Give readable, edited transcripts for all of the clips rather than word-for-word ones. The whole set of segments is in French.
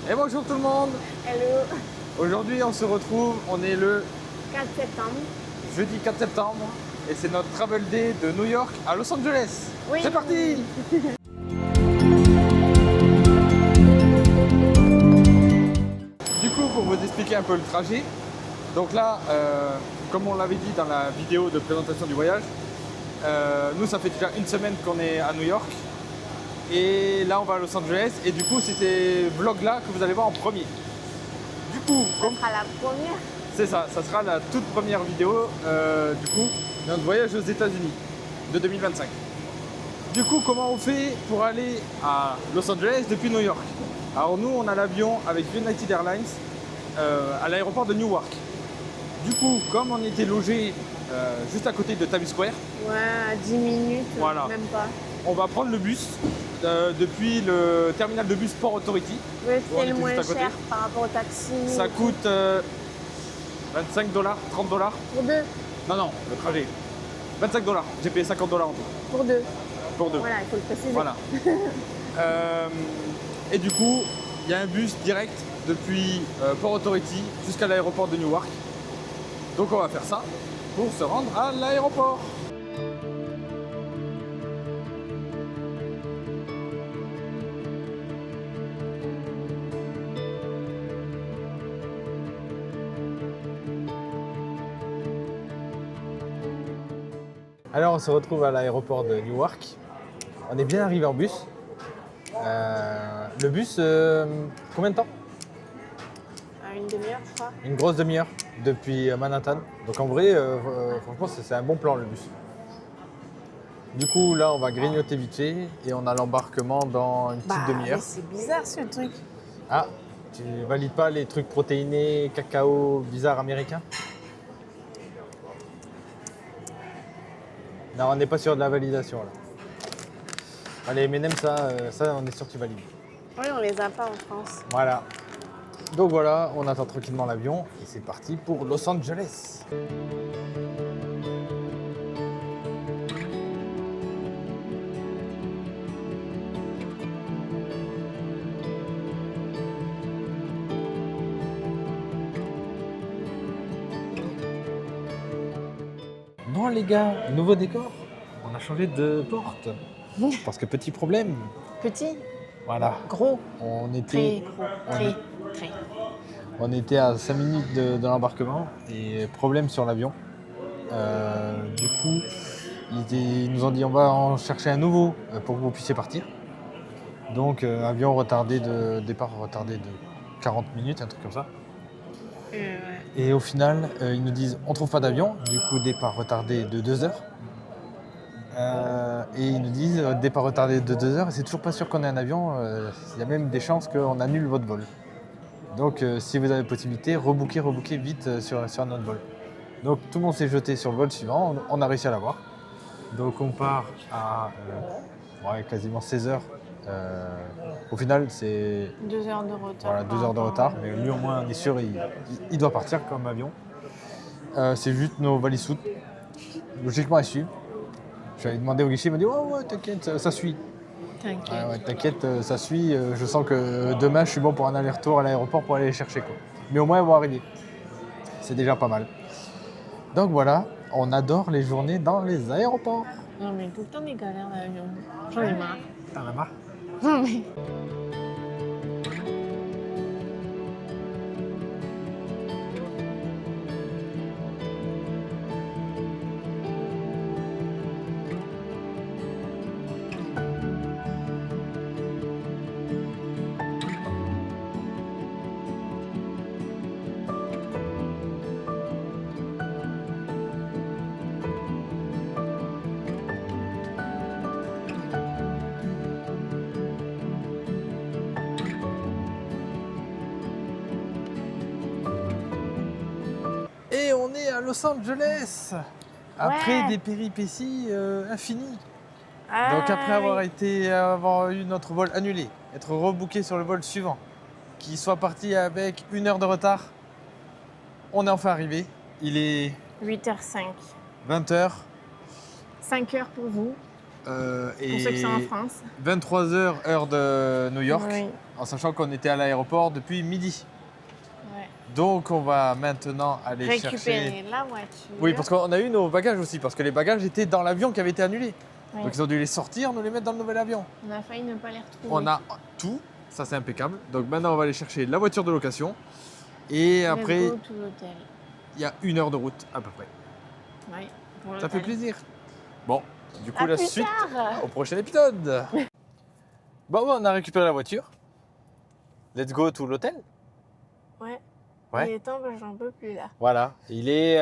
Et bonjour tout le monde. Hello. Aujourd'hui on se retrouve, on est le 4 septembre. jeudi 4 septembre et c'est notre travel day de New York à Los Angeles. Oui. C'est parti. Du coup, pour vous expliquer un peu le trajet, donc là, comme on l'avait dit dans la vidéo de présentation du voyage, nous ça fait déjà une semaine qu'on est à New York et là on va à Los Angeles et du coup c'est ces vlogs là que vous allez voir en premier. Du coup, Ça sera la première. c'est ça, ça sera la toute première vidéo du coup de notre voyage aux États-Unis de 2025. Du coup, comment on fait pour aller à Los Angeles depuis New York? Alors nous, on a l'avion avec United Airlines à l'aéroport de Newark. Du coup, comme on était logé juste à côté de Times Square, Ouais, à 10 minutes, Voilà. même pas. on va prendre le bus depuis le terminal de bus Port Authority. Ouais, On c'est le était moins juste à côté. cher par rapport au taxi. Ça coûte 25 $, 30 $. Pour deux. Non, le trajet. 25 $. J'ai payé 50 $ en tout. Pour deux. Pour deux. Voilà, il faut le préciser. Voilà. Et du coup, il y a un bus direct depuis Port Authority jusqu'à l'aéroport de Newark. Donc on va faire ça pour se rendre à l'aéroport. Alors on se retrouve à l'aéroport de Newark. On est bien arrivé en bus. Le bus, combien de temps? À une demi-heure, je crois. Une grosse demi-heure depuis Manhattan. Donc en vrai, franchement, c'est un bon plan le bus. Du coup, là, on va grignoter vite fait et on a l'embarquement dans une petite demi-heure. mais c'est bizarre ce truc. Ah, tu valides pas les trucs protéinés, cacao, bizarres américains? Non, on n'est pas sûr de la validation là. Allez, M&M, ça, on est sûr que tu valides. Oui, on les a pas en France. Voilà. Donc voilà, on attend tranquillement l'avion et c'est parti pour Los Angeles. Bon les gars, nouveau décor. On a changé de porte. Parce que petit problème. Petit, Voilà. gros, On était, très gros, on très. on était à 5 minutes de l'embarquement et problème sur l'avion. Du coup, ils nous ont dit on va en chercher un nouveau pour que vous puissiez partir. Donc avion retardé départ retardé de 40 minutes, un truc comme ça. Ouais. Et au final, ils nous disent on trouve pas d'avion, du coup départ retardé de 2 heures. Et ils nous disent départ retardé de 2 heures et c'est toujours pas sûr qu'on ait un avion. Il y a même des chances qu'on annule votre vol. Donc si vous avez possibilité, rebookez vite sur un autre vol. Donc tout le monde s'est jeté sur le vol suivant, on a réussi à l'avoir. Donc on part à quasiment 16 heures. Au final, c'est 2 heures de retard. voilà, 2 heures de retard, mais lui au moins on est sûr, il doit partir comme avion. C'est juste nos valises soutes. Logiquement, elles suivent. J'avais demandé au guichet, il m'a dit ouais, t'inquiète, ça suit. T'inquiète. Ouais, t'inquiète, ça suit. Je sens que demain, je suis bon pour un aller-retour à l'aéroport pour aller les chercher, quoi. Mais au moins, elles vont arriver. C'est déjà pas mal. Donc voilà, on adore les journées dans les aéroports. Non, mais tout le temps des galères d'avion. J'en ai marre. T'en as marre? Non, mais. Et on est à Los Angeles après Ouais. des péripéties infinies. Ah, Donc après avoir oui. avoir eu notre vol annulé, être rebooké sur le vol suivant, qui soit parti avec 1 heure de retard, on est enfin arrivé. Il est 8h05. 20 h. 5 heures pour vous. Pour ceux qui sont en France. 23h heure de New York, Oui. en sachant qu'on était à l'aéroport depuis midi. Ouais. Donc on va maintenant aller Récupérer chercher... la voiture. Oui, parce qu'on a eu nos bagages aussi, parce que les bagages étaient dans l'avion qui avait été annulé. Oui. Donc ils ont dû les sortir, nous les mettre dans le nouvel avion. On a failli ne pas les retrouver. On a tout, ça c'est impeccable. Donc maintenant on va aller chercher la voiture de location. Et après, Let's go to l'hôtel. il y a 1 heure de route à peu près. Oui, pour Ça fait l'hôtel. plaisir. Bon, du coup À la plus suite tard. au prochain épisode. Bon, on a récupéré la voiture. Let's go to l'hôtel. Ouais. Ouais. Il est temps parce que j'en peux plus là. Voilà, il est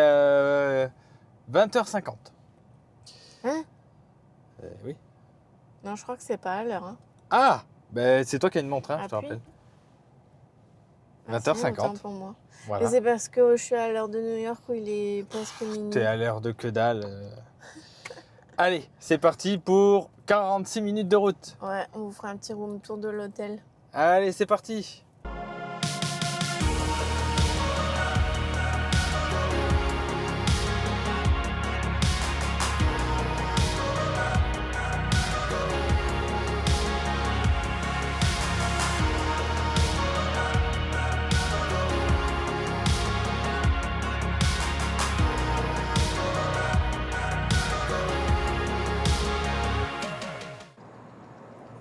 20h50. Hein? Oui. Non, je crois que c'est pas à l'heure. Hein. Ah, ben c'est toi qui as une montre, hein, je te Appuie. rappelle. Ah, c'est bon, 20h50. autant pour moi. Voilà. Et c'est parce que je suis à l'heure de New York où il est presque minuit. T'es à l'heure de que dalle. Allez, c'est parti pour 46 minutes de route. Ouais, on vous fera un petit room tour de l'hôtel. Allez, c'est parti.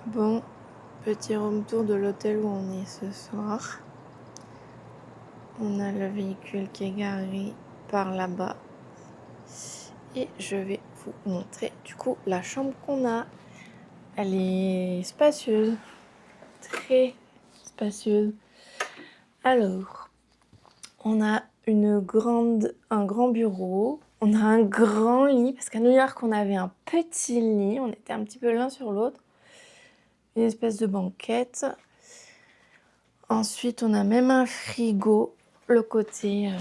Bon, petit room tour de l'hôtel où on est ce soir. On a le véhicule qui est garé par là-bas. Et je vais vous montrer du coup la chambre qu'on a. Elle est spacieuse, très spacieuse. Alors, on a un grand bureau. On a un grand lit, parce qu'à New York, on avait un petit lit. On était un petit peu l'un sur l'autre. Une espèce de banquette. Ensuite, on a même un frigo, le côté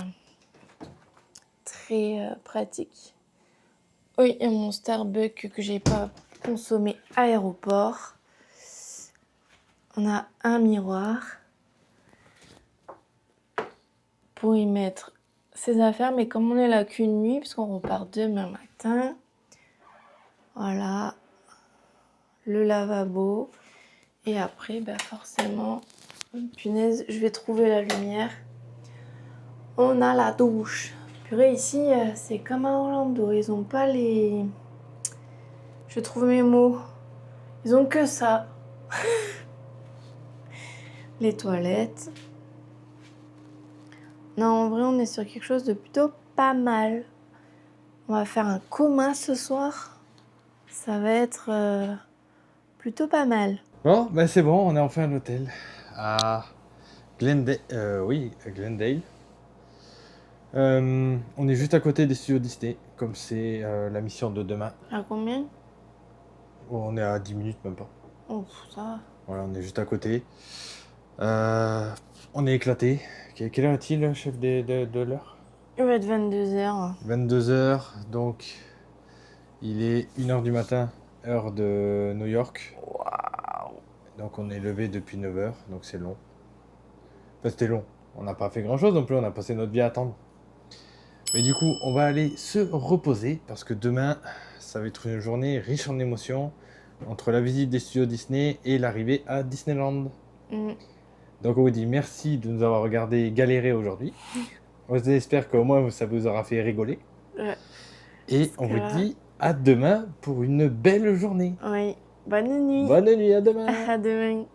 très pratique. Oui, et mon Starbucks que j'ai pas consommé à l'aéroport. On a un miroir pour y mettre ses affaires, mais comme on est là qu'une nuit, parce qu'on repart demain matin, voilà, le lavabo. Et après, bah forcément, punaise, je vais trouver la lumière. On a la douche. Purée, ici, c'est comme à Orlando. Ils ont pas les... Je trouve mes mots. Ils ont que ça. Les toilettes. Non, en vrai, on est sur quelque chose de plutôt pas mal. On va faire un commun ce soir. Ça va être plutôt pas mal. Bon, ben c'est bon, on est enfin à l'hôtel. À Glendale. Oui, à Glendale. On est juste à côté des studios Disney, comme c'est la mission de demain. À combien? On est à 10 minutes, même pas. Oh, ça va. Voilà, on est juste à côté. On est éclaté. Quelle heure est-il, chef de l'heure? Il va être 22h. 22h, donc il est 1h du matin, heure de New York. Waouh. Donc on est levé depuis 9h, donc c'est long. Enfin, c'était long. On n'a pas fait grand-chose non plus, on a passé notre vie à attendre. Mais du coup, on va aller se reposer, parce que demain, ça va être une journée riche en émotions, entre la visite des studios Disney et l'arrivée à Disneyland. Donc on vous dit merci de nous avoir regardé galérer aujourd'hui. On espère qu'au moins ça vous aura fait rigoler. Ouais. Et on vous dit à demain pour une belle journée. Oui. Bonne nuit. Bonne nuit, à demain. À demain.